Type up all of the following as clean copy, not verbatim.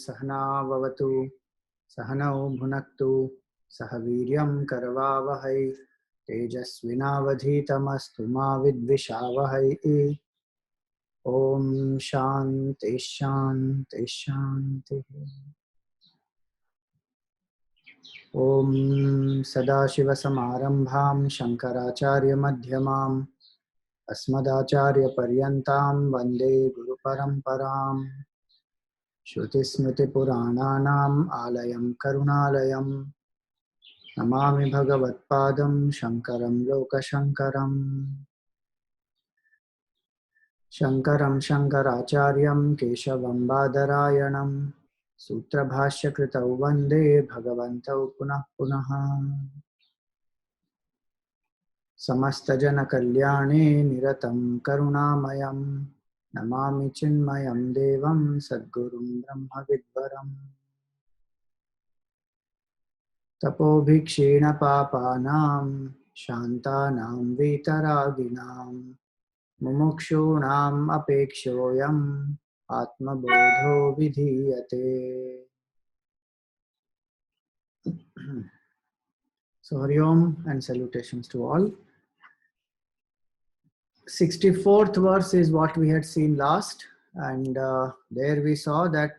सहना भवतु सहनौ भुनक्तु सह वीर्यं करवावहै तेजस्विनावधीतमस्तु मा विद्विषावहै। ओम शांति शांति शांति। ओम सदाशिवसमारंभां शंकराचार्यमध्यमाम् अस्मदाचार्यपर्यन्तां वन्दे गुरुपरम्पराम्। श्रुतिस्मृतिपुराणानाम् आलयं करुणालयं नमामि भगवत्पादं शङ्करं लोकशङ्करम्। शङ्करं शङ्कराचार्यं केशवं बादरायणं सूत्रभाष्यकृतौ वन्दे भगवन्तौ पुनः पुनः। समस्तजनकल्याणे निरतं करुणामयं नमामि चिन्मयं देवं सद्गुरुं ब्रह्मविद्वरम्। तपोभिक्षीणपापानां शान्तानां वीतरागिणां मुमुक्षूणाम् अपेक्षोऽयम् आत्मबोधो विधीयते। So Hari Om and salutations to all. 64th verse is what we had seen last, and there we saw that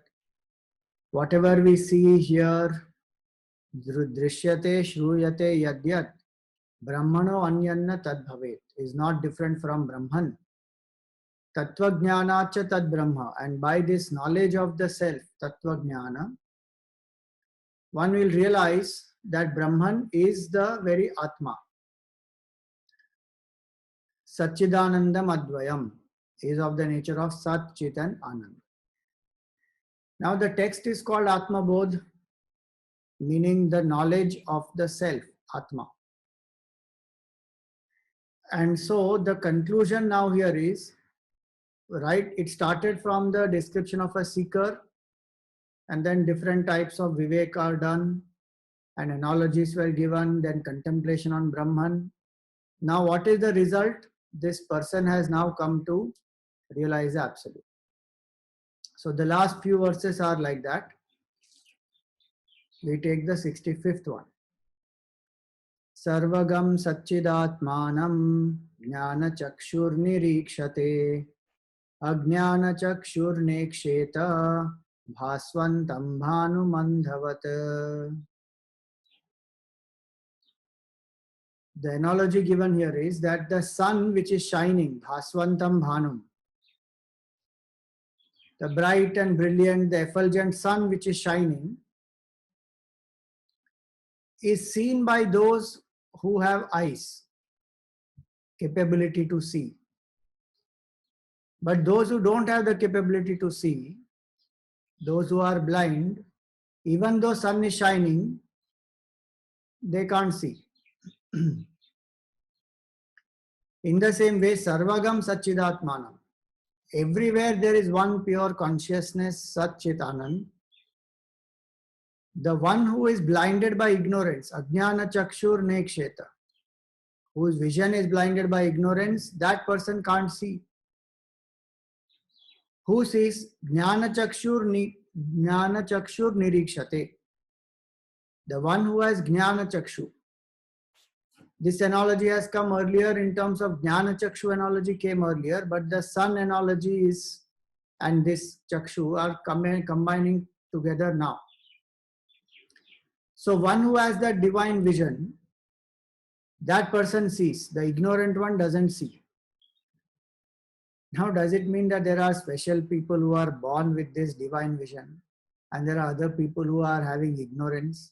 whatever we see here, drishyate shruyate yadyat brahmano anyanna tad bhavet, is not different from Brahman. Tattva jnanacha tad brahma, and by this knowledge of the self, tattva jnana, one will realize that Brahman is the very Atma. Satchidanandam Advayam is of the nature of Sat, Chit and Anand. Now the text is called Atmabodha, meaning the knowledge of the self, Atma. And so the conclusion now here is, right, it started from the description of a seeker, and then different types of vivek are done, and analogies were given, then contemplation on Brahman. Now what is the result? This person has now come to realize the Absolute. So the last few verses are like that. We take the 65th one. Sarvagam Satchidatmanam Jnana Chakshur Nirikshate Ajnana Chakshur Neksheta Bhaswantam Bhanu Mandhavat. The analogy given here is that the sun which is shining, Bhaswantam Bhanum, the bright and brilliant, the effulgent sun which is shining, is seen by those who have eyes, capability to see. But those who don't have the capability to see, those who are blind, even though sun is shining, they can't see. In the same way, Sarvagam Satchidatmanam. Everywhere there is one pure consciousness, Sat Chit Anand. The one who is blinded by ignorance, Ajnana Chakshur Neksheta, whose vision is blinded by ignorance, that person can't see. Who sees? Jnana Chakshur Nirikshate. The one who has Jnana Chakshu. This analogy has come earlier in terms of Jnana Chakshu analogy came earlier, but the sun analogy is and this Chakshu are combining together now. So one who has that divine vision, that person sees. The ignorant one doesn't see. Now does it mean that there are special people who are born with this divine vision and there are other people who are having ignorance?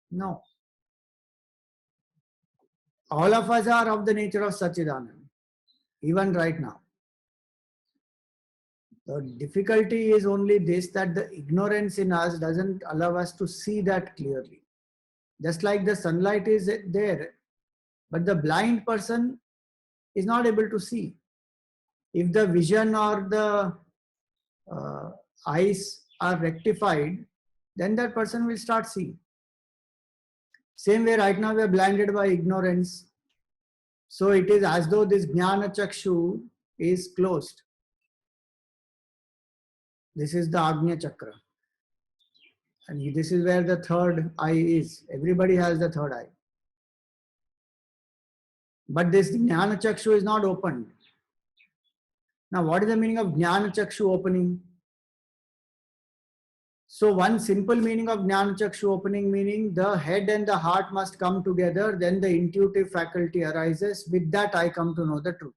No. All of us are of the nature of Satchidanand, even right now. The difficulty is only this, that the ignorance in us doesn't allow us to see that clearly. Just like the sunlight is there, but the blind person is not able to see. If the vision or the eyes are rectified, then that person will start seeing. Same way right now we are blinded by ignorance. So it is as though this Jnana Chakshu is closed. This is the Agnya Chakra. And this is where the third eye is. Everybody has the third eye. But this Jnana Chakshu is not opened. Now, what is the meaning of Jnana Chakshu opening? So, one simple meaning of Jnana Chakshu opening, meaning the head and the heart must come together, then the intuitive faculty arises. With that, I come to know the truth.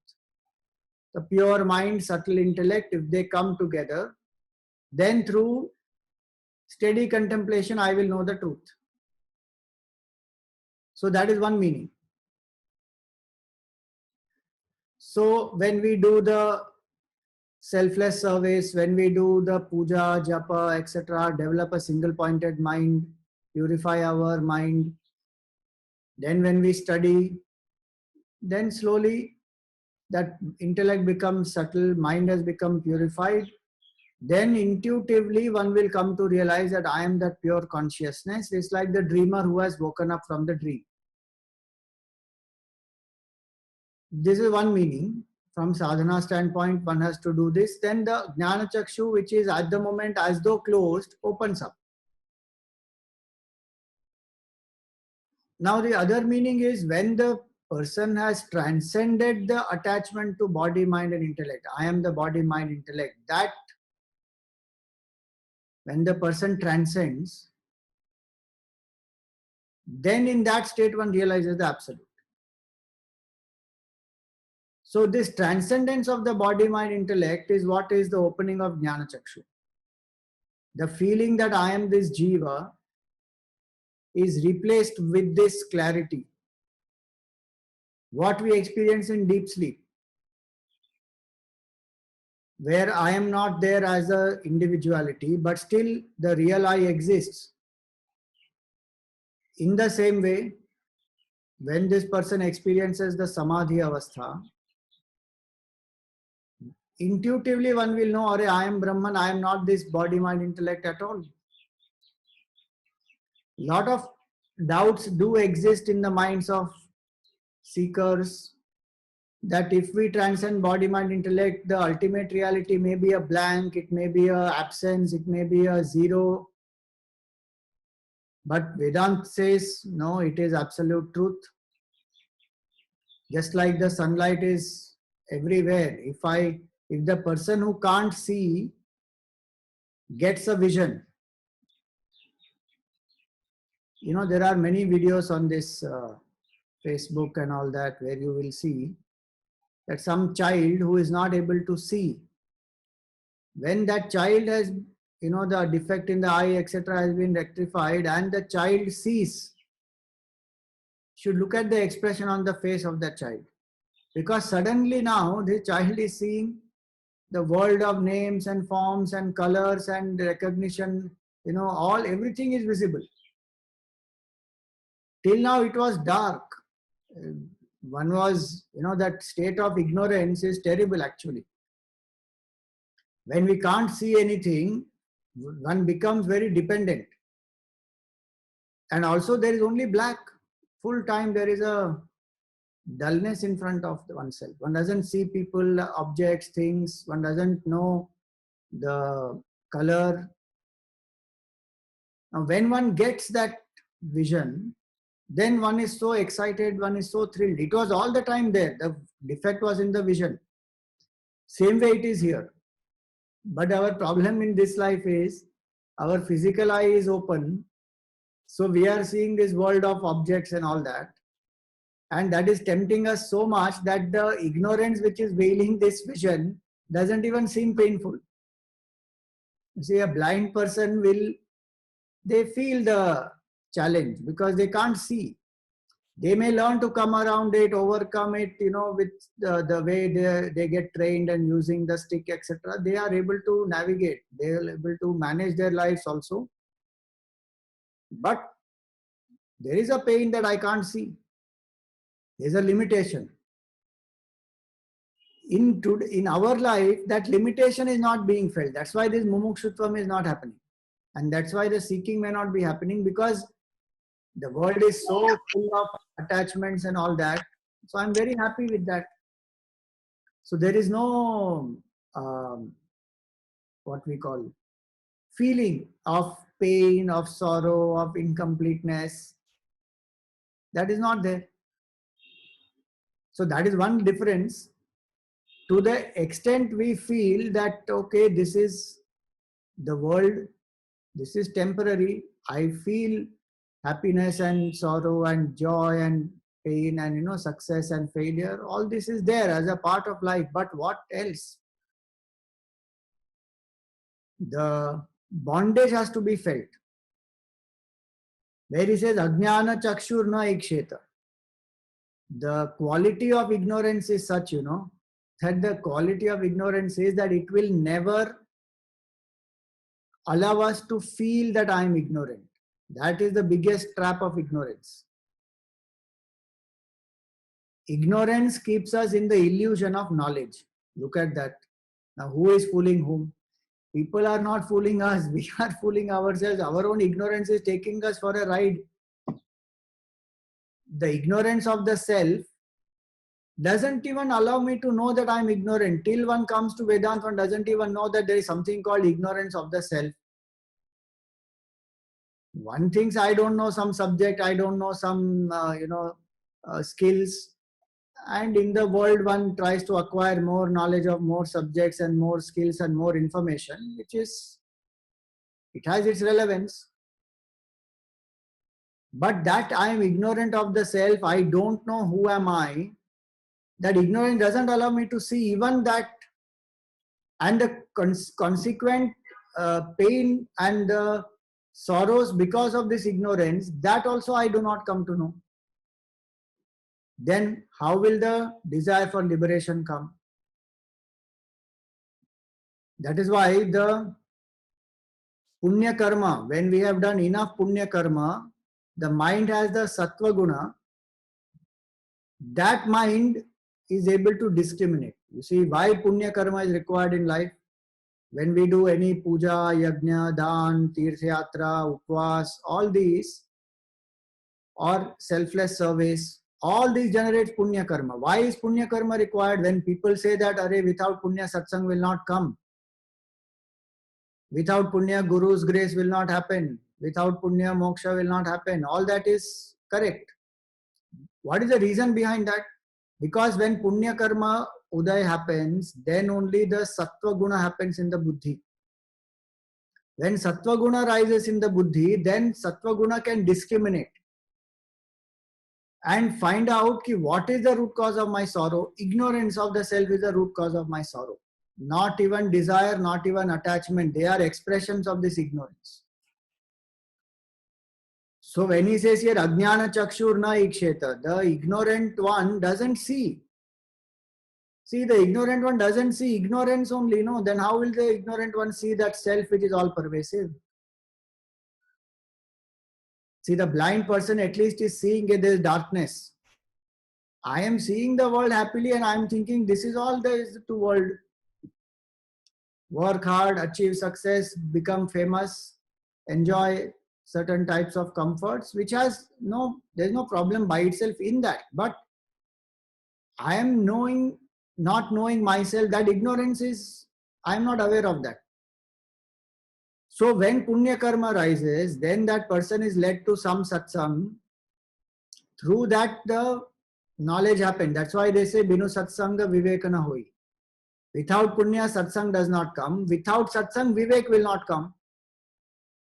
The pure mind, subtle intellect, if they come together, then through steady contemplation, I will know the truth. So, that is one meaning. So, when we do the selfless service, when we do the puja, japa, etc., develop a single pointed mind, purify our mind, then when we study, then slowly that intellect becomes subtle, mind has become purified. Then intuitively one will come to realize that I am that pure consciousness. It's like the dreamer who has woken up from the dream. This is one meaning. From sadhana standpoint, one has to do this. Then the Jnana Chakshu, which is at the moment as though closed, opens up. Now the other meaning is when the person has transcended the attachment to body, mind and intellect. I am the body, mind, intellect. That when the person transcends, then in that state one realizes the absolute. So this transcendence of the body, mind, intellect is what is the opening of Jnana Chakshu. The feeling that I am this Jiva is replaced with this clarity. What we experience in deep sleep, where I am not there as an individuality, but still the real I exists. In the same way, when this person experiences the Samadhi Avastha, intuitively one will know, I am Brahman, I am not this body, mind, intellect at all. Lot of doubts do exist in the minds of seekers that if we transcend body, mind, intellect, the ultimate reality may be a blank, it may be a absence, it may be a zero. But Vedanta says, no, it is absolute truth. Just like the sunlight is everywhere. If the person who can't see gets a vision, there are many videos on this Facebook and all that where you will see that some child who is not able to see, when that child has, the defect in the eye, etc., has been rectified and the child sees, should look at the expression on the face of that child. Because suddenly now the child is seeing the world of names and forms and colors and recognition, everything is visible. Till now it was dark. One was, that state of ignorance is terrible actually. When we can't see anything, one becomes very dependent. And also there is only black. Full time there is a dullness in front of oneself. One doesn't see people, objects, things. One doesn't know the color. Now when one gets that vision, then one is so excited, one is so thrilled. It was all the time there. The defect was in the vision. Same way it is here. But our problem in this life is our physical eye is open. So we are seeing this world of objects and all that. And that is tempting us so much that the ignorance which is veiling this vision doesn't even seem painful. You see, a blind person they feel the challenge because they can't see. They may learn to come around it, overcome it, with the way they get trained and using the stick, etc. They are able to navigate. They are able to manage their lives also. But there is a pain that I can't see. There is a limitation. In our life, that limitation is not being felt. That's why this mumukshutvam is not happening. And that's why the seeking may not be happening, because the world is so full of attachments and all that. So I'm very happy with that. So there is no, what we call, feeling of pain, of sorrow, of incompleteness. That is not there. So that is one difference. To the extent we feel that, okay, this is the world, this is temporary, I feel happiness and sorrow and joy and pain and success and failure, all this is there as a part of life. But what else? The bondage has to be felt. Where he says ajnana chakshur na iksheta, the quality of ignorance is such, that the quality of ignorance is that it will never allow us to feel that I am ignorant. That is the biggest trap of ignorance. Ignorance keeps us in the illusion of knowledge. Look at that. Now, who is fooling whom? People are not fooling us. We are fooling ourselves. Our own ignorance is taking us for a ride. The ignorance of the self doesn't even allow me to know that I am ignorant. Till one comes to Vedanta, one doesn't even know that there is something called ignorance of the self. One thinks I don't know some subject, I don't know some, skills. And in the world, one tries to acquire more knowledge of more subjects and more skills and more information, it has its relevance. But that I am ignorant of the self, I don't know who am I, that ignorance doesn't allow me to see even that, and the consequent pain and the sorrows because of this ignorance, that also I do not come to know. Then how will the desire for liberation come? That is why the punya karma, when we have done enough punya karma, the mind has the sattva guna. That mind is able to discriminate. You see why punya karma is required in life? When we do any puja, yajna, dan, tirthayatra, upvas, all these, or selfless service, all these generates punya karma. Why is punya karma required? When people say that, Arey, without punya satsang will not come. Without punya, Guru's grace will not happen. Without punya, moksha will not happen. All that is correct. What is the reason behind that? Because when punya karma uday happens, then only the sattva guna happens in the buddhi. When sattva guna rises in the buddhi, then sattva guna can discriminate and find out ki what is the root cause of my sorrow. Ignorance of the self is the root cause of my sorrow. Not even desire, not even attachment. They are expressions of this ignorance. So when he says here, Ajnana Chakshur na iksheta, the ignorant one doesn't see. See, the ignorant one doesn't see ignorance only, no? Then how will the ignorant one see that self which is all pervasive? See, the blind person at least is seeing that there is darkness. I am seeing the world happily and I am thinking this is all there is to world. Work hard, achieve success, become famous, enjoy certain types of comforts, which has there's no problem by itself in that. But I am not knowing myself, that ignorance is, I am not aware of that. So when punya karma rises, then that person is led to some satsang. Through that the knowledge happens. That's why they say binu satsanga vivekana hoi. Without punya, satsang does not come. Without satsang, vivek will not come.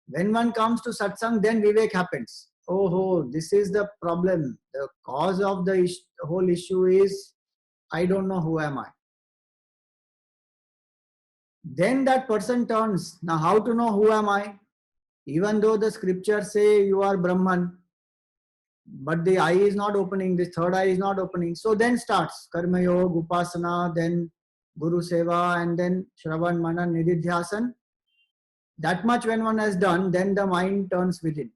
When one comes to satsang, then vivek happens. Oh, this is the problem. The cause of the whole issue is, I don't know who am I. Then that person turns. Now how to know who am I? Even though the scriptures say you are Brahman, but the eye is not opening, the third eye is not opening. So then starts Karma Yoga, Upasana, then Guru Seva, and then Shravan, Manan, Nididhyasan. That much when one has done, then the mind turns within.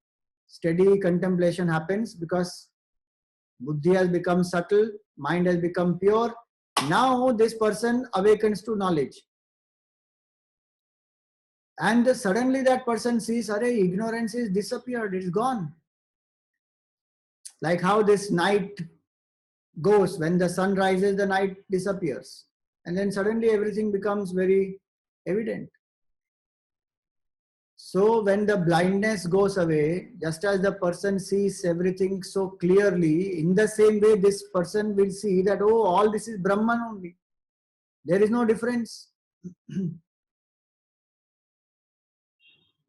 Steady contemplation happens because buddhi has become subtle, mind has become pure. Now this person awakens to knowledge. And suddenly that person sees, Arey, ignorance is disappeared, it's gone. Like how this night goes, when the sun rises, the night disappears. And then suddenly everything becomes very evident. So when the blindness goes away, just as the person sees everything so clearly, in the same way this person will see that, oh, all this is Brahman only. There is no difference.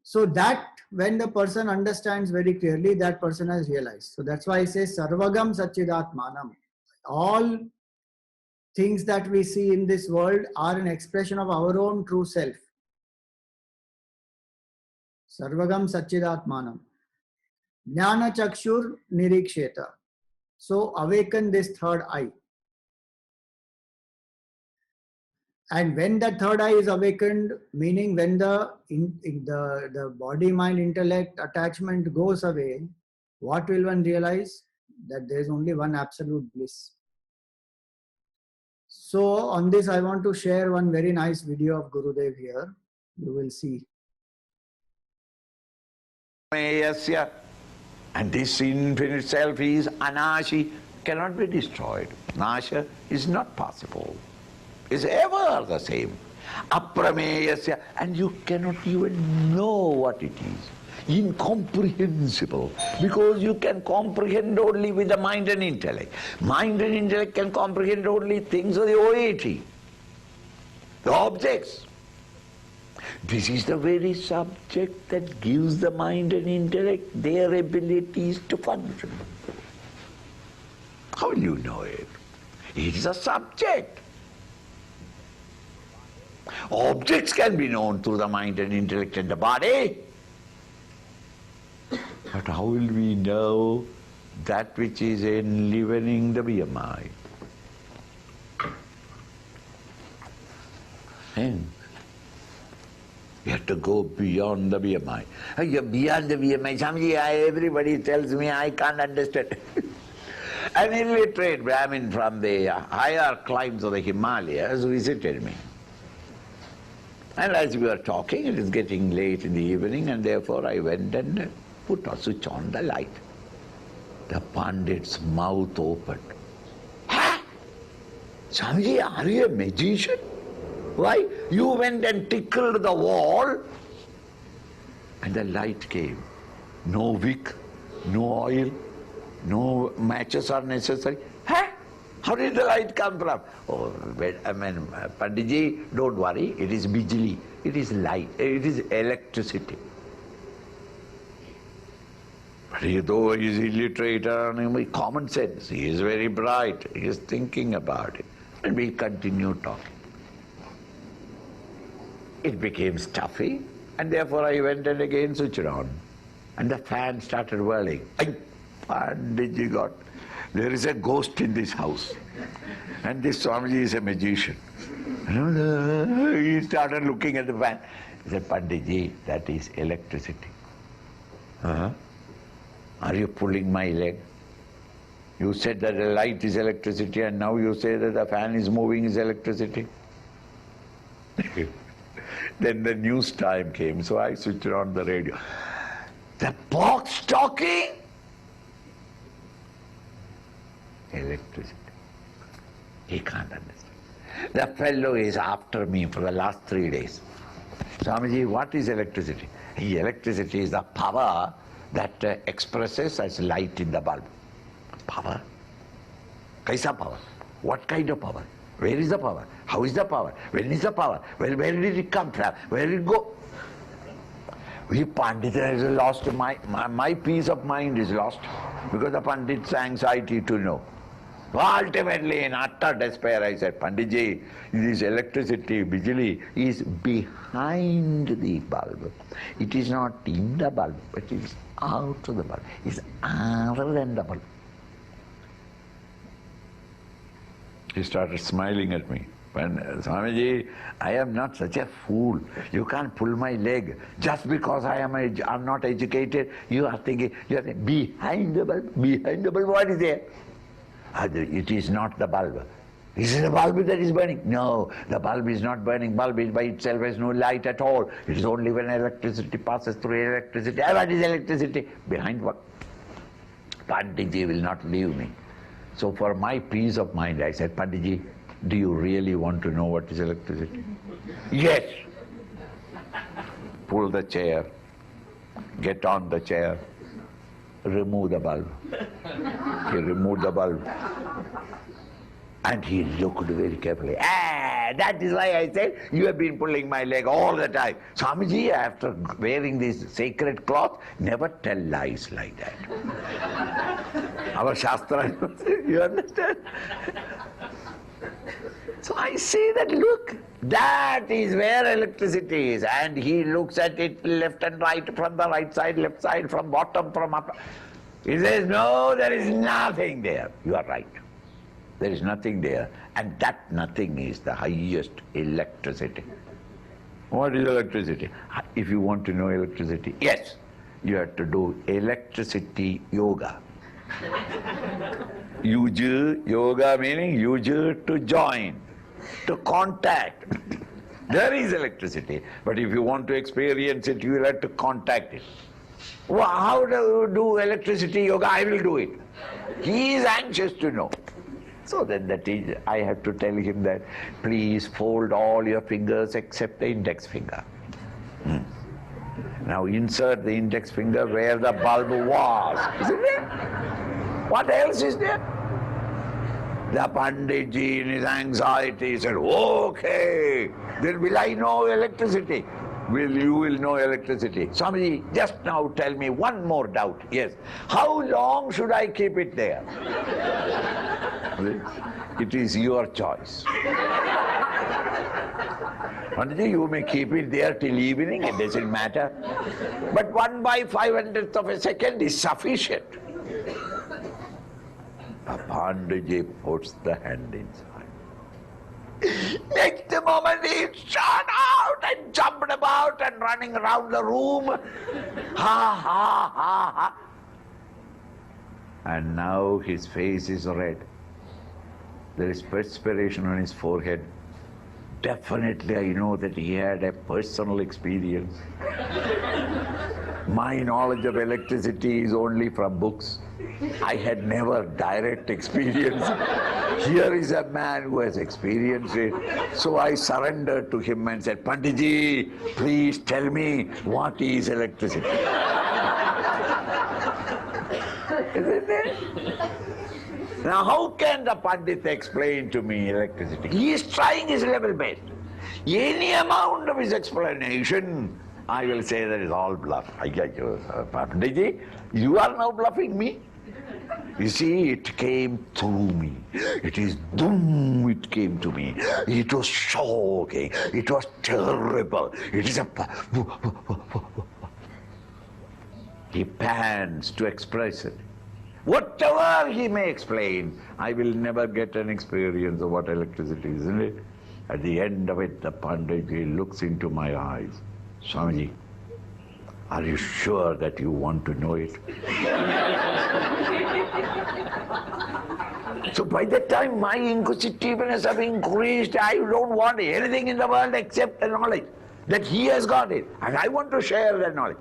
So that when the person understands very clearly, that person has realized. So that's why I say Sarvagam Satchidatmanam. All things that we see in this world are an expression of our own true self. Sarvagam Satchidatmanam. Jnana Chakshur Niriksheta. So awaken this third eye. And when the third eye is awakened, meaning when the body, mind, intellect attachment goes away, what will one realize? That there is only one absolute bliss. So on this, I want to share one very nice video of Gurudev here. You will see. And this infinite self is anashi, cannot be destroyed. Nasha is not possible. Is ever the same. Aprameyasya, and you cannot even know what it is. Incomprehensible, because you can comprehend only with the mind and intellect. Mind and intellect can comprehend only things of the OAT, the objects. This is the very subject that gives the mind and intellect their abilities to function. How will you know it? It is a subject. Objects can be known through the mind and intellect and the body. But how will we know that which is enlivening the BMI? And we have to go beyond the BMI. Beyond the BMI, Swamiji, everybody tells me I can't understand. An illiterate Brahmin from the higher climbs of the Himalayas visited me. And as we were talking, it is getting late in the evening, and therefore I went and put a switch on the light. The Pandit's mouth opened. Ha! Swamiji, are you a magician? Why? You went and tickled the wall, and the light came. No wick, no oil, no matches are necessary. Ha! How did the light come from? Oh, Panditji, don't worry, it is bijli, it is light, it is electricity. But though he is illiterate and common sense, he is very bright, he is thinking about it. And we continue talking. It became stuffy, and therefore I went and again switched it on. And the fan started whirling. Panditji got, there is a ghost in this house. And this Swamiji is a magician. He started looking at the fan. He said, Panditji, that is electricity. Are you pulling my leg? You said that the light is electricity, and now you say that the fan is moving is electricity. Then the news time came, so I switched on the radio. The box talking? Electricity. He can't understand. The fellow is after me for the last 3 days. Swamiji, what is electricity? Electricity is the power that expresses as light in the bulb. Power? Kaisa power? What kind of power? Where is the power? How is the power? When is the power? Well, where did it come from? Where did it go? We Pandit has lost, my peace of mind is lost because the Pandit's anxiety to know. Ultimately, in utter despair, I said, Panditji, this electricity, bijli, is behind the bulb. It is not in the bulb, but it is out of the bulb. It is other than the bulb. He started smiling at me. When, Swamiji, I am not such a fool. You can't pull my leg. Just because I'm not educated, you are thinking, behind the bulb, what is there? It is not the bulb. Is it the bulb that is burning? No, the bulb is not burning. Bulb is by itself has no light at all. It is only when electricity passes through electricity. What is electricity? Behind what? Panditji will not leave me. So for my peace of mind, I said, Panditji, do you really want to know what is electricity? Yes. Pull the chair, get on the chair, remove the bulb. He removed the bulb. And he looked very carefully. That is why I said, you have been pulling my leg all the time. Swamiji, after wearing this sacred cloth, never tell lies like that. Our Shastra, you understand? So I say that, look, that is where electricity is. And he looks at it left and right, from the right side, left side, from bottom, from up. He says, no, there is nothing there. You are right. There is nothing there. And that nothing is the highest electricity. What is electricity? If you want to know electricity, yes, you have to do electricity yoga. Yuju, yoga meaning yuju, to join, to contact. There is electricity. But if you want to experience it, you will have to contact it. Well, how do you do electricity yoga? I will do it. He is anxious to know. So then the teacher, I have to tell him that, please fold all your fingers except the index finger. Now insert the index finger where the bulb was. Is it there? What else is there? The Panditji in his anxiety said, okay, then will I know electricity? You will know electricity. Swamiji, just now tell me one more doubt. Yes. How long should I keep it there? It is your choice. Panditji, you may keep it there till evening, it doesn't matter. But 1/500th of a second is sufficient. The Panditji puts the hand inside. Next moment he shot out and jumped about and running around the room. Ha, ha, ha, ha. And now his face is red. There is perspiration on his forehead. Definitely I know that he had a personal experience. My knowledge of electricity is only from books. I had never direct experience. Here is a man who has experienced it. So I surrendered to him and said, Panditji, please tell me what is electricity. Isn't it? Now how can the Pandit explain to me electricity? He is trying his level best. Any amount of his explanation, I will say that is all bluff. Panditji, you are now bluffing me? You see, it came through me. It is doom, it came to me. It was shocking. It was terrible. It is a... He pants to express it. Whatever he may explain, I will never get an experience of what electricity is, isn't it? At the end of it, the Panditji looks into my eyes. Swamiji, are you sure that you want to know it? So by that time, my inquisitiveness have increased. I don't want anything in the world except the knowledge that he has got it. And I want to share that knowledge.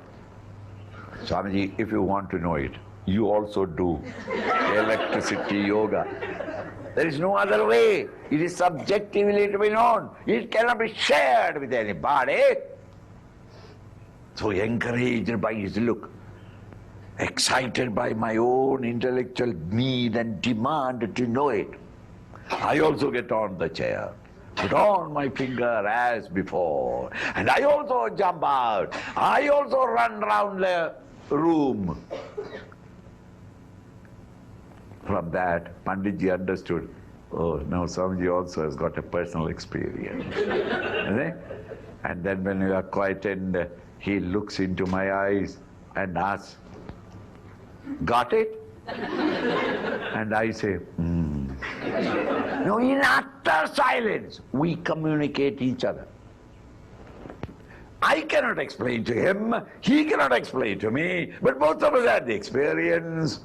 Swamiji, if you want to know it, you also do electricity yoga. There is no other way. It is subjectively to be known. It cannot be shared with anybody. So encouraged by his look, excited by my own intellectual need and demand to know it, I also get on the chair, put on my finger as before, and I also jump out. I also run round the room. From that, Panditji understood, oh, now Swamiji also has got a personal experience. And then when we are quietened, he looks into my eyes and asks, got it? And I say, No, in utter silence, we communicate each other. I cannot explain to him, he cannot explain to me, but both of us had the experience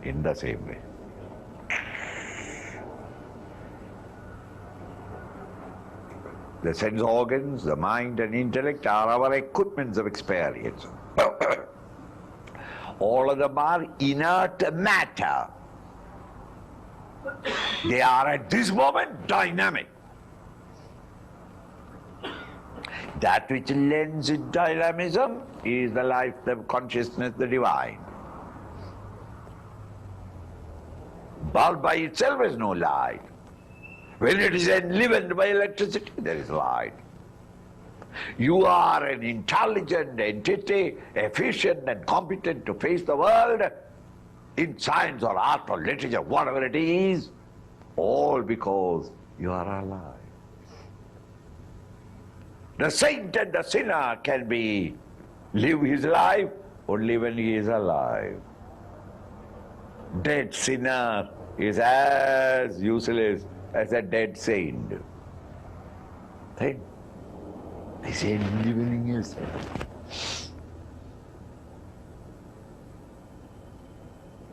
in the same way. The sense organs, the mind and intellect are our equipments of experience. All of them are inert matter. They are at this moment dynamic. That which lends it dynamism is the life, the consciousness, the divine. Bulb by itself has no light. When it is enlivened by electricity, there is light. You are an intelligent entity, efficient and competent to face the world in science or art or literature, whatever it is, all because you are alive. The saint and the sinner can live his life only when he is alive. Dead sinner is as useless as a dead saint. Think. They say living yourself.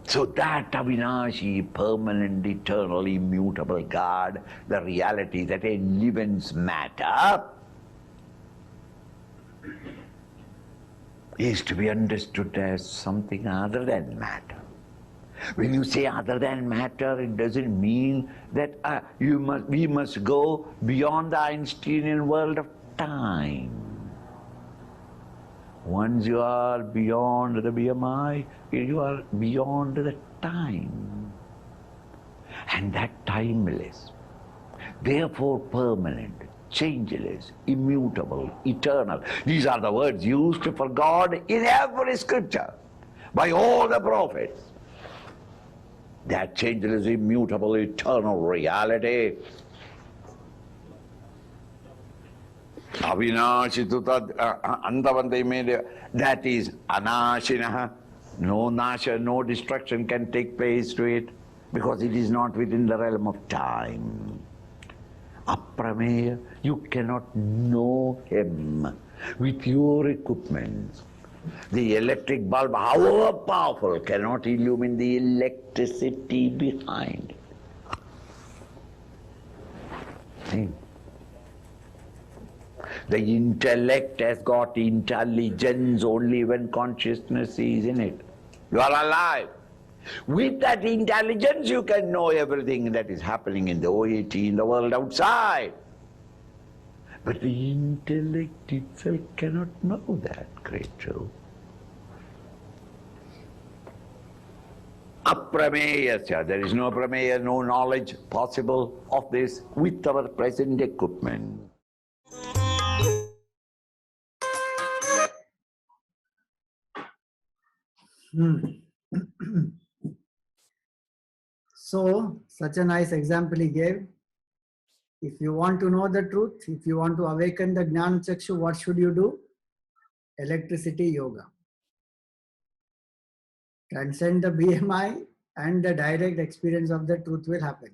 So that Avinashi, permanent, eternal, immutable God, the reality that enlivens matter, is to be understood as something other than matter. When you say other than matter, it doesn't mean that we must go beyond the Einsteinian world of time. Once you are beyond the BMI, you are beyond the time. And that timeless, therefore permanent, changeless, immutable, eternal. These are the words used for God in every scripture by all the prophets. That changeless, immutable, eternal reality, Avinashi tutad Andavandai made, that is Anashinaha. No nasha, no destruction can take place to it because it is not within the realm of time. Aprameya, you cannot know him with your equipment. The electric bulb, however powerful, cannot illumine the electricity behind it. The intellect has got intelligence only when consciousness is in it. You are alive. With that intelligence, you can know everything that is happening in the OAT, in the world outside. But the intellect itself cannot know that great truth. Aprameyasya, there is no prameya, no knowledge possible of this with our present equipment. So, such a nice example he gave. If you want to know the truth, if you want to awaken the Jnana Chakshu, what should you do? Electricity yoga. Transcend the BMI and the direct experience of the truth will happen.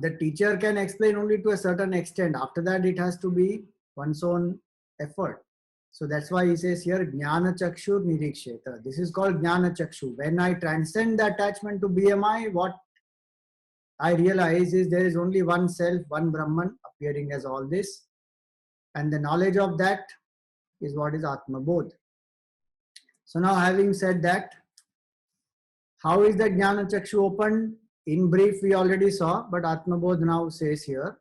The teacher can explain only to a certain extent. After that, it has to be one's own effort. So that's why he says here, Jnana Chakshu Niriksheta. This is called Jnana Chakshu. When I transcend the attachment to BMI, what I realize is there is only one self, one Brahman appearing as all this. And the knowledge of that is what is Atmabodha. So now having said that, how is the Jnana Chakshu opened? In brief, we already saw, but Atmabodha now says here,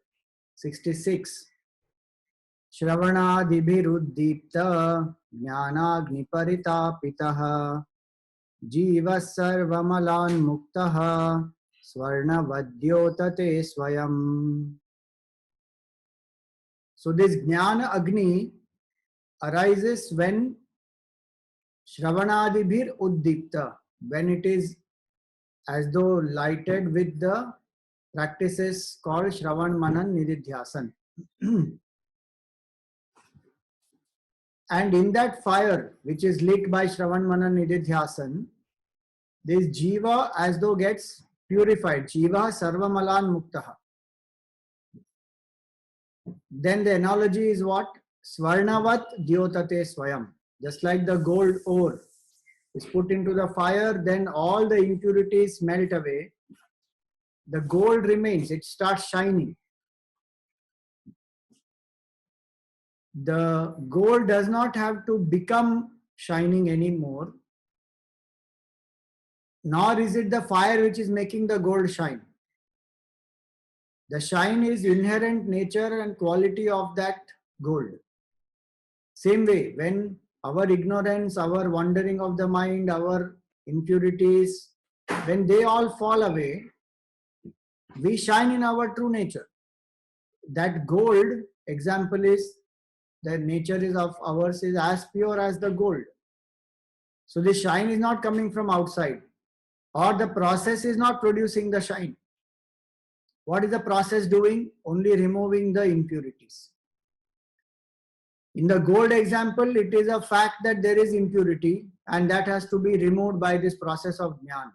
66. Shravanadibhiruddipta jnanagni paritapitaha jiva sarvamalan muktaha swarnavadyotate swayam. So this Jnana Agni arises when Shravanadibhir uddipta, when it is as though lighted with the practices called Shravan Manan Nididhyasan. And in that fire, which is lit by Shravan Manan Nididhyasan, this Jiva as though gets purified. Jiva Sarvamalan Muktaha. Then the analogy is what? Swarnavat Dyotate Swayam. Just like the gold ore is put into the fire, then all the impurities melt away. The gold remains, it starts shining. The gold does not have to become shining anymore, nor is it the fire which is making the gold shine. The shine is inherent nature and quality of that gold. Same way, when our ignorance, our wandering of the mind, our impurities, when they all fall away, we shine in our true nature. That gold example is, the nature is of ours is as pure as the gold. So the shine is not coming from outside, or the process is not producing the shine. What is the process doing? Only removing the impurities. In the gold example, it is a fact that there is impurity and that has to be removed by this process of jnana.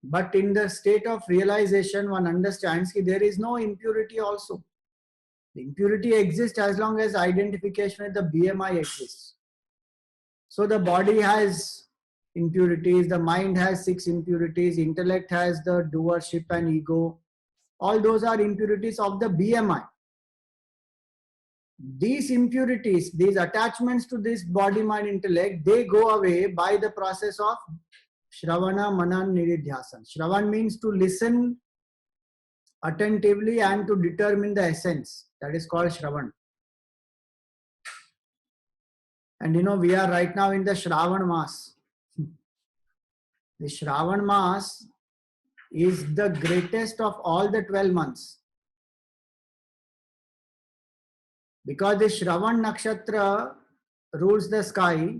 But in the state of realization, one understands that there is no impurity also. The impurity exists as long as identification with the BMI exists. So the body has impurities, the mind has 6 impurities, intellect has the doership and ego. All those are impurities of the BMI. These impurities, these attachments to this body, mind, intellect, they go away by the process of Shravana, Manan, Nididhyasan. Shravan means to listen attentively and to determine the essence. That is called Shravan. And we are right now in the Shravan Mass. The Shravan Mass is the greatest of all the 12 months. Because the Shravan Nakshatra rules the sky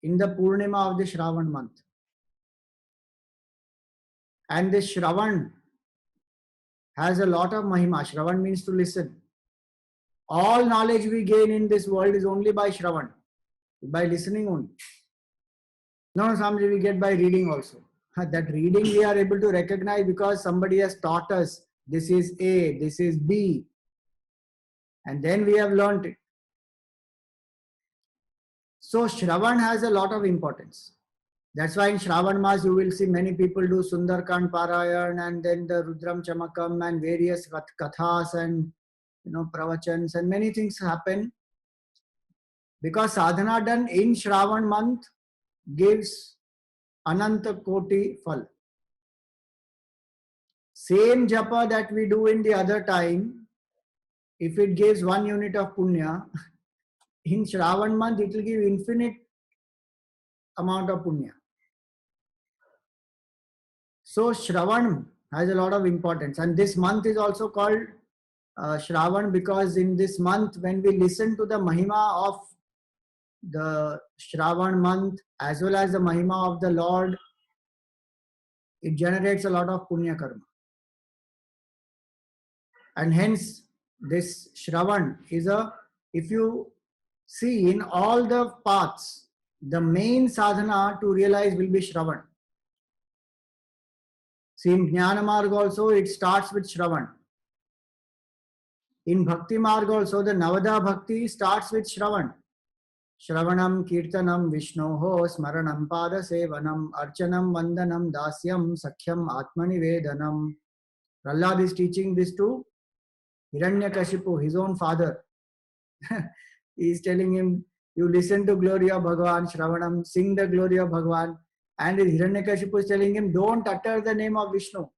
in the Purnima of the Shravan month. And the Shravan has a lot of Mahima. Shravan means to listen. All knowledge we gain in this world is only by Shravan, by listening only. No, Swamiji, we get by reading also. That reading we are able to recognize because somebody has taught us this is A, this is B. And then we have learnt it. So Shravan has a lot of importance. That's why in Shravan Mas you will see many people do Sundarkand Parayan and then the Rudram Chamakam and various kathas and pravachans and many things happen. Because sadhana done in Shravan month gives Ananta Koti Phal. Same japa that we do in the other time, if it gives 1 unit of punya, in Shravan month it will give infinite amount of punya. So Shravan has a lot of importance, and this month is also called Shravan because in this month when we listen to the Mahima of the Shravan month as well as the Mahima of the Lord, it generates a lot of punya karma. And hence this Shravan is if you see in all the paths, the main sadhana to realize will be Shravan. See in Jnana Marg also it starts with Shravan. In Bhakti Marg also the Navada Bhakti starts with Shravan. Shravanam Kirtanam Vishnoho Smaranam Pada Sevanam Archanam Vandanam Dasyam Sakhyam Atmanivedanam. Prahlad is teaching this to Hiranyakashipu, his own father. He is telling him, you listen to glory of Bhagavan, Shravanam, sing the glory of Bhagavan. And Hiranyakashipu is telling him, don't utter the name of Vishnu.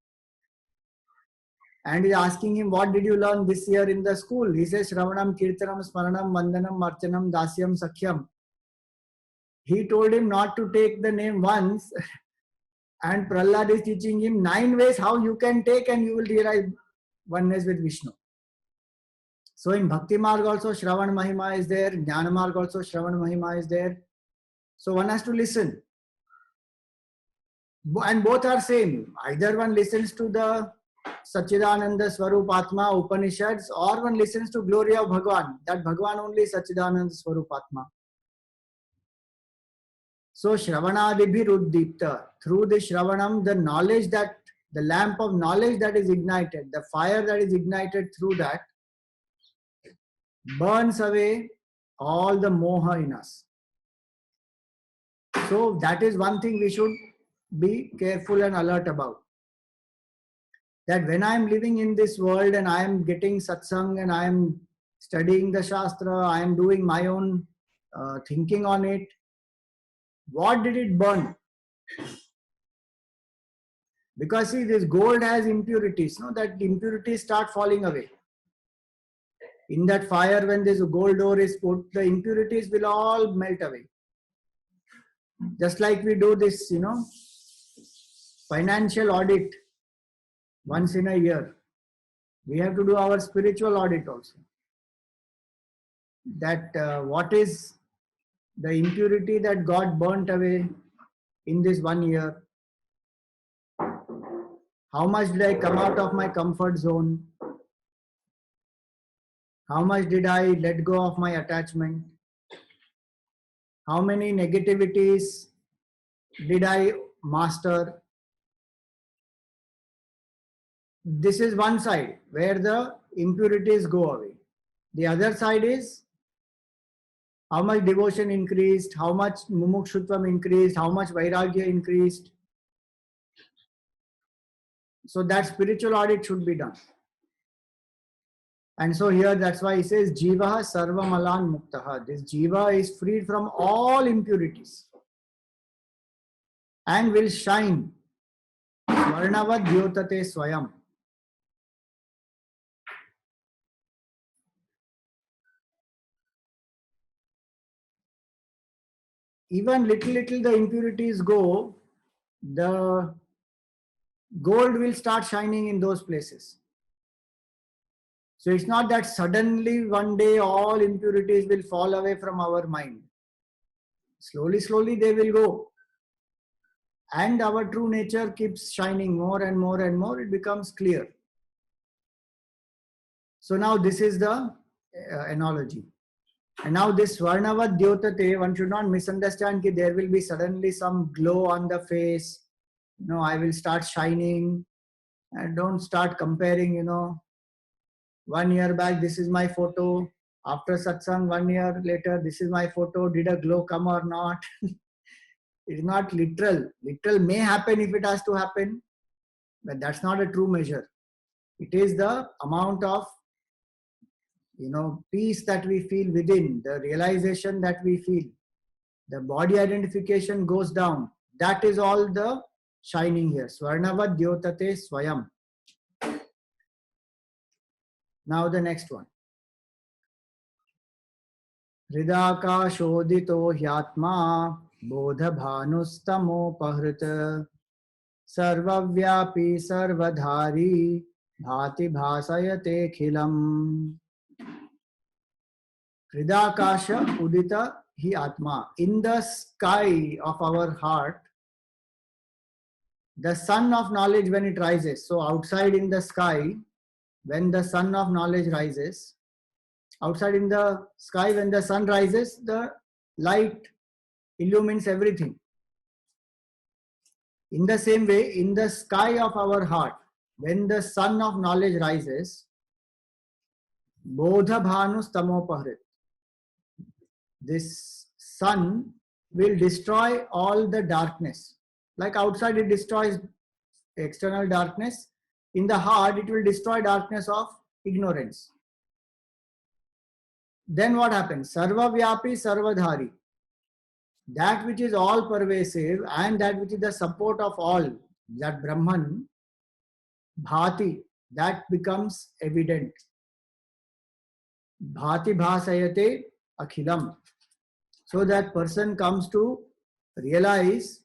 And he is asking him, what did you learn this year in the school? He says, Shravanam, Kirtanam, Smaranam, Vandanam, Archanam, Dasyam, Sakhyam. He told him not to take the name once. And Prahlad is teaching him 9 ways how you can take and you will realize oneness with Vishnu. So in Bhakti Marg also Shravan Mahima is there, Jnana Marg also Shravan Mahima is there. So one has to listen. And both are same. Either one listens to the Sachidananda Swarup Atma Upanishads or one listens to glory of Bhagavan. That Bhagavan only is Sachidananda Swarup Atma. So Shravanadibhir Uddipta. Through the Shravanam, the knowledge that, the lamp of knowledge that is ignited, the fire that is ignited through that, burns away all the moha in us. So that is one thing we should be careful and alert about. That when I am living in this world and I am getting satsang and I am studying the Shastra, I am doing my own thinking on it, what did it burn? Because see, this gold has impurities, no? That impurities start falling away. In that fire, when this gold ore is put, the impurities will all melt away. Just like we do this, financial audit once in a year. We have to do our spiritual audit also. That what is the impurity that got burnt away in this 1 year? How much did I come out of my comfort zone? How much did I let go of my attachment? How many negativities did I master? This is one side where the impurities go away. The other side is how much devotion increased, how much mumukshutvam increased, how much vairagya increased. So that spiritual audit should be done. And so here that's why he says Jiva sarvamalan muktaha. This Jiva is freed from all impurities and will shine. Varnavad dyotate swayam. Even little the impurities go, the gold will start shining in those places. So it's not that suddenly one day all impurities will fall away from our mind. Slowly they will go. And our true nature keeps shining more and more and more. It becomes clear. So now this is the analogy. And now this Varnavad Dyotate, one should not misunderstand that there will be suddenly some glow on the face. I will start shining. And don't start comparing, 1 year back, this is my photo. After satsang, 1 year later, this is my photo. Did a glow come or not? It's not literal. Literal may happen if it has to happen. But that's not a true measure. It is the amount of peace that we feel within, the realization that we feel. The body identification goes down. That is all the shining here. Swarnavad Dyotate Swayam. Now the next one. Hridaka Shodito Hyatma Bodha Bhanustamo Pahrita Sarvavyapi Sarvadhari Bhati Bhasayate Khilam. Hridakasha Udita Hi Atma. In the sky of our heart, the sun of knowledge when it rises. So outside in the sky, when the sun of knowledge rises, outside in the sky when the sun rises, the light illumines everything. In the same way, in the sky of our heart, when the sun of knowledge rises, Bodha Bhanus Tamo Pahrit. This sun will destroy all the darkness. Like outside it destroys external darkness, in the heart it will destroy darkness of ignorance. Then what happens? Sarva Vyapi Sarvadhari. That which is all pervasive and that which is the support of all, that Brahman, Bhati, that becomes evident. Bhati Bhasayate Akhilam. So that person comes to realize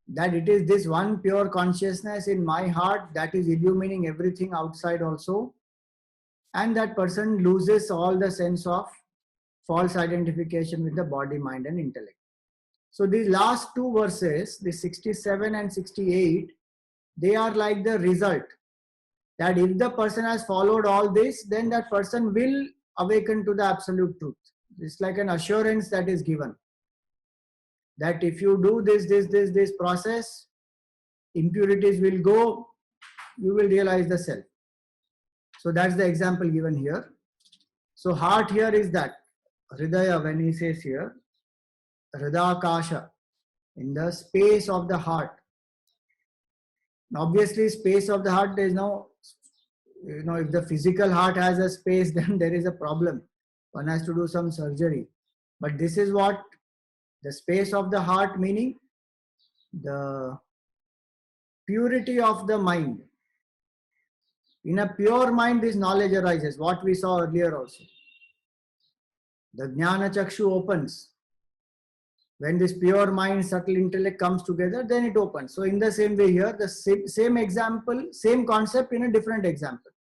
that it is this one pure consciousness in my heart that is illumining everything outside also. And that person loses all the sense of false identification with the body, mind and intellect. So these last two verses, the 67 and 68, they are like the result. That if the person has followed all this, then that person will awaken to the absolute truth. It's like an assurance that is given. That if you do this process, impurities will go, you will realize the self. So that's the example given here. So heart here is that. Hridaya, when he says here, Hridakasha, in the space of the heart. Obviously, space of the heart, there is no, if the physical heart has a space, then there is a problem. One has to do some surgery. But this is what the space of the heart, meaning the purity of the mind. In a pure mind, this knowledge arises, what we saw earlier also. The Jnana Chakshu opens. When this pure mind, subtle intellect comes together, then it opens. So in the same way here, the same example, same concept in a different example.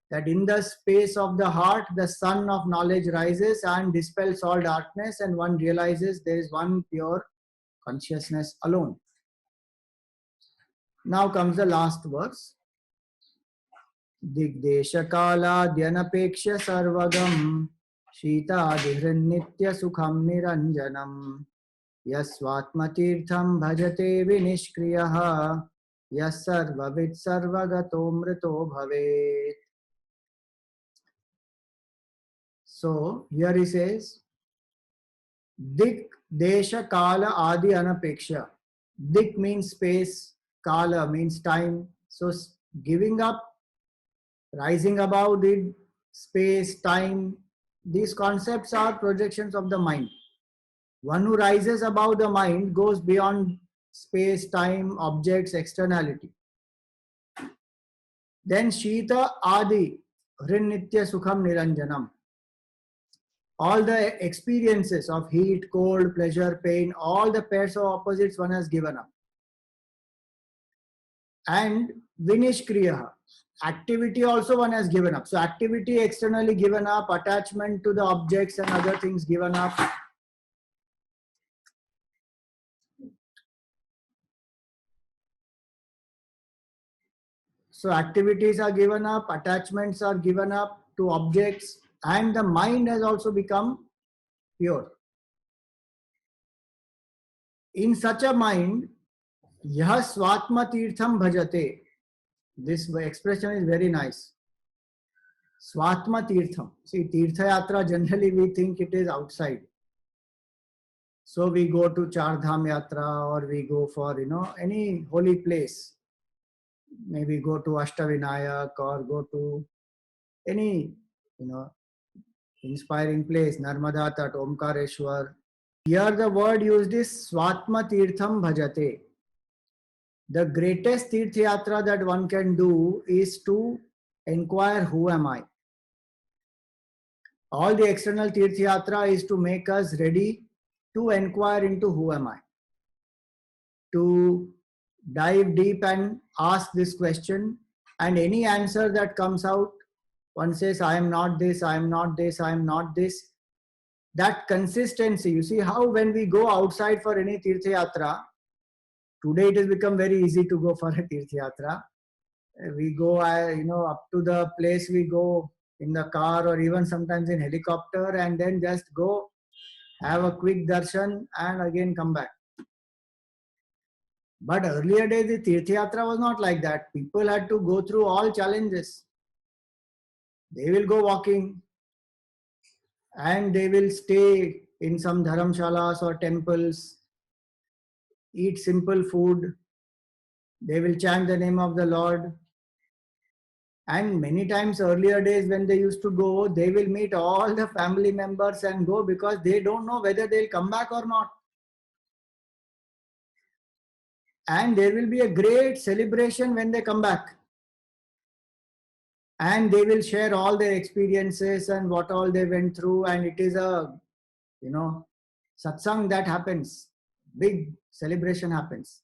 That in the space of the heart, the sun of knowledge rises and dispels all darkness, and one realizes there is one pure consciousness alone. Now comes the last verse. Digdesha kala dhyanapekshya sarvagam shita nitya sukham niranjanam yasvatmatirtham bhajate vinishkriyaha yasarvavit sarvagato mrito bhavet. So here he says, Dik desha kala adi anapeksha. Dik means space, kala means time. So giving up, rising above the space, time, these concepts are projections of the mind. One who rises above the mind goes beyond space, time, objects, externality. Then Shita Adi, Nitya Sukham Niranjanam. All the experiences of heat, cold, pleasure, pain, all the pairs of opposites one has given up. And Vinishkriyaha, activity also one has given up. So activity externally given up, attachment to the objects and other things given up. So activities are given up, attachments are given up to objects, and the mind has also become pure. In such a mind, yah swatma tirtham bhajate. This expression is very nice. Swatma tirtham. See, Tirtha Yatra, generally we think it is outside. So we go to Char Dham Yatra, or we go for, any holy place. Maybe go to Ashtavinayak or go to any, inspiring place, Narmada Tat, Omkareshwar. Here the word used is Swatma Tirtham Bhajate. The greatest Tirtha Yatra that one can do is to inquire, who am I? All the external Tirtha Yatra is to make us ready to inquire into who am I. To dive deep and ask this question, and any answer that comes out, one says, I am not this, I am not this, I am not this. That consistency, you see how when we go outside for any Tirtha Yatra, today it has become very easy to go for a Tirtha Yatra. We go, up to the place we go in the car or even sometimes in helicopter, and then just go, have a quick darshan and again come back. But earlier days, the Tirtha Yatra was not like that. People had to go through all challenges. They will go walking and they will stay in some dharamshalas or temples, eat simple food. They will chant the name of the Lord. And many times earlier days when they used to go, they will meet all the family members and go, because they don't know whether they'll come back or not. And there will be a great celebration when they come back. And they will share all their experiences and what all they went through. And it is a, satsang that happens. Big celebration happens.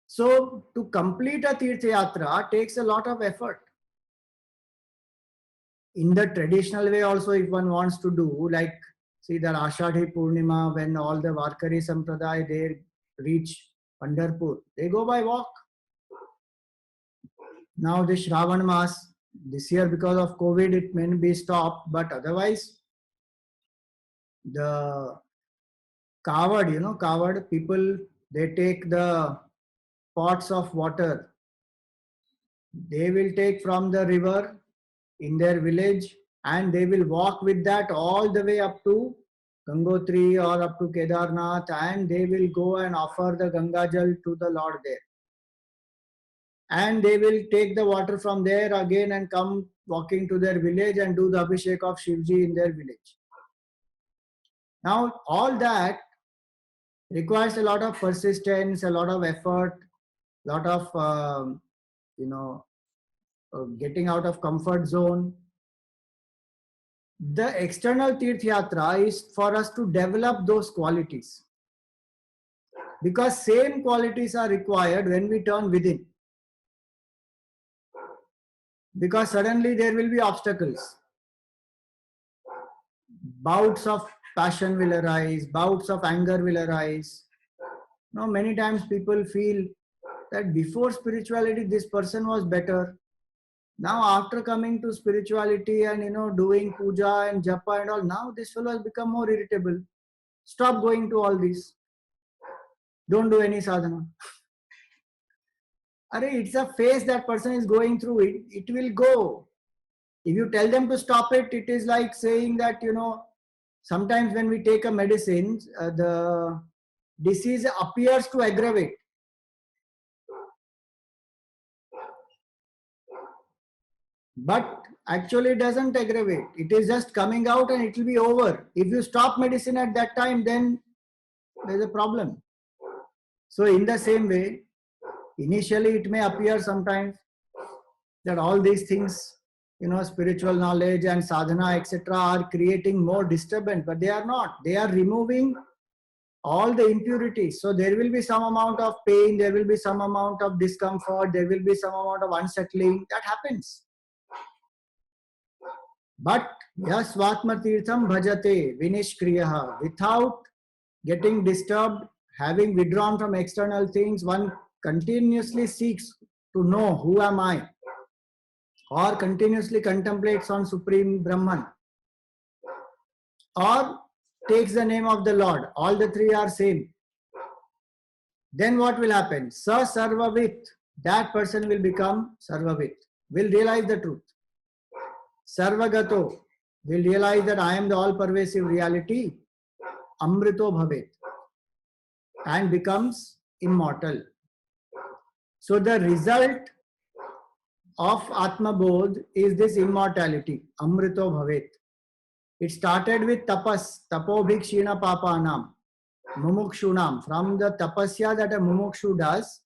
So to complete a Tirtha Yatra takes a lot of effort. In the traditional way also, if one wants to do, like, see that Ashadhi Purnima, when all the Varkari Sampradaya, they reach Pandharpur, they go by walk. Now this Shravan Mas, this year because of COVID, it may be stopped, but otherwise, the Kavad, Kavad people, they take the pots of water. They will take from the river in their village, and they will walk with that all the way up to Gangotri or up to Kedarnath, and they will go and offer the Ganga Jal to the Lord there. And they will take the water from there again and come walking to their village and do the Abhishek of Shivji in their village. Now all that Requires a lot of persistence, a lot of effort, lot of you know getting out of comfort zone. The external Tirth Yatra is for us to develop those qualities, because same qualities are required when we turn within, because suddenly there will be obstacles. Bouts of passion will arise, bouts of anger will arise. Now, many times people feel that before spirituality, this person was better. Now, after coming to spirituality and doing puja and japa and all, now this fellow has become more irritable. Stop going to all this. Don't do any sadhana. It's a phase that person is going through. It will go. If you tell them to stop it, it is like saying that, sometimes when we take a medicine, the disease appears to aggravate. But actually it doesn't aggravate. It is just coming out and it will be over. If you stop medicine at that time, then there is a problem. So in the same way, initially it may appear sometimes that all these things, spiritual knowledge and sadhana, etc., are creating more disturbance, but they are not. They are removing all the impurities. So there will be some amount of pain, there will be some amount of discomfort, there will be some amount of unsettling. That happens. But yasvatma tirtham bhajate vinishkriyaha, without getting disturbed, having withdrawn from external things, one continuously seeks to know who am I, or continuously contemplates on Supreme Brahman, or takes the name of the Lord. All the three are same. Then what will happen? Sa sarvavit, that person will become sarvavit, will realize the truth. Sarvagato, will realize that I am the all-pervasive reality. Amrito bhavet, and becomes immortal. So the result of Atmabodha is this immortality, Amrito bhavet. It started with tapas, tapobhikshina papanam, mumukshunam. From the tapasya that a mumukshu does,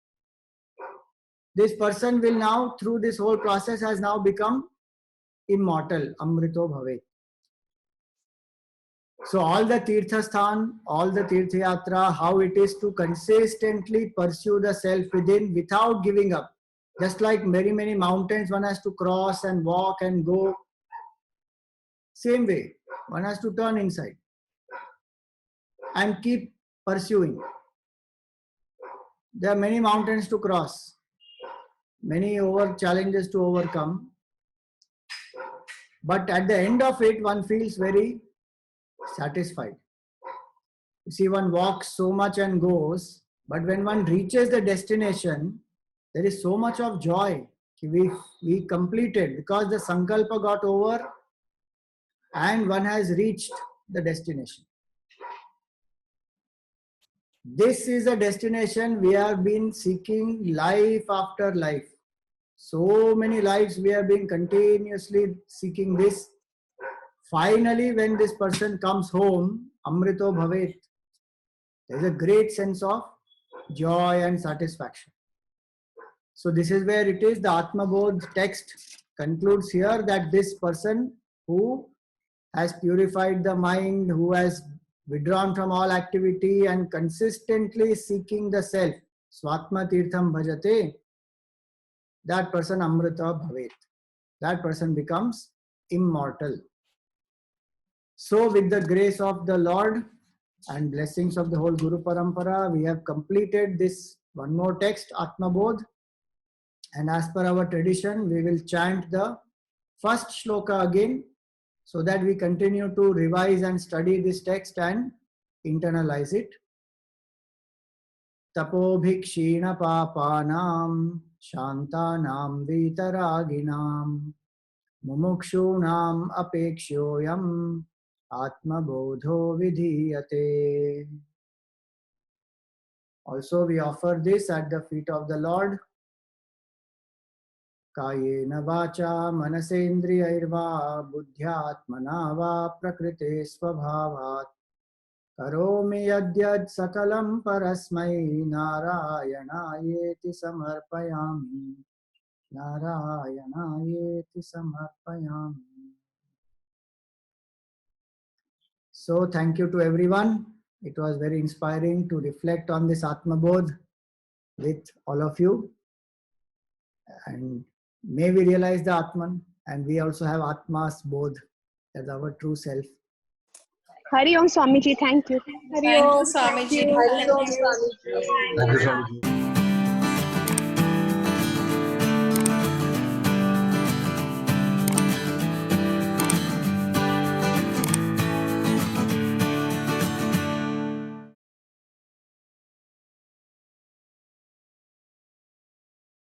this person will now, through this whole process, has now become immortal, Amrito bhavet. So all the Tirthasthan, all the Tirthayatra, how it is to consistently pursue the self within without giving up. Just like very many mountains one has to cross and walk and go. Same way, one has to turn inside and keep pursuing. There are many mountains to cross, many challenges to overcome. But at the end of it, one feels very satisfied. You see, one walks so much and goes, but when one reaches the destination, there is so much of joy. We completed, because the sankalpa got over and one has reached the destination. This is a destination we have been seeking life after life. So many lives we have been continuously seeking this. Finally, when this person comes home, Amrito Bhavet, there is a great sense of joy and satisfaction. So this is where it is. The Atmabodha text concludes here that this person who has purified the mind, who has withdrawn from all activity and consistently seeking the self, Swatma Tirtham Bhajate, that person Amrita Bhavet. That person becomes immortal. So with the grace of the Lord and blessings of the whole Guru Parampara, we have completed this one more text, Atmabodha. And as per our tradition, we will chant the first shloka again, so that we continue to revise and study this text and internalize it. Tapobhikshina papanam shantanam vitaraginam mumukshunam apekshoyam atmabodho vidhiyate. Also, we offer this at the feet of the Lord. Kayena vacha manasendriyairva buddhyatmana va prakrite svabhavat Karomi yadyad sakalam parasmai narayanaayeti samarpayami. Narayanaayeti samarpayami. So thank you to everyone. It was very inspiring to reflect on this Atmabodha with all of you. And may we realize the Atman, and we also have Atma's Bodh as our true self. Hari Om Swamiji, thank you. Thank you, Swamiji. Hari Thank Om you. Swamiji. Thank you, Swamiji.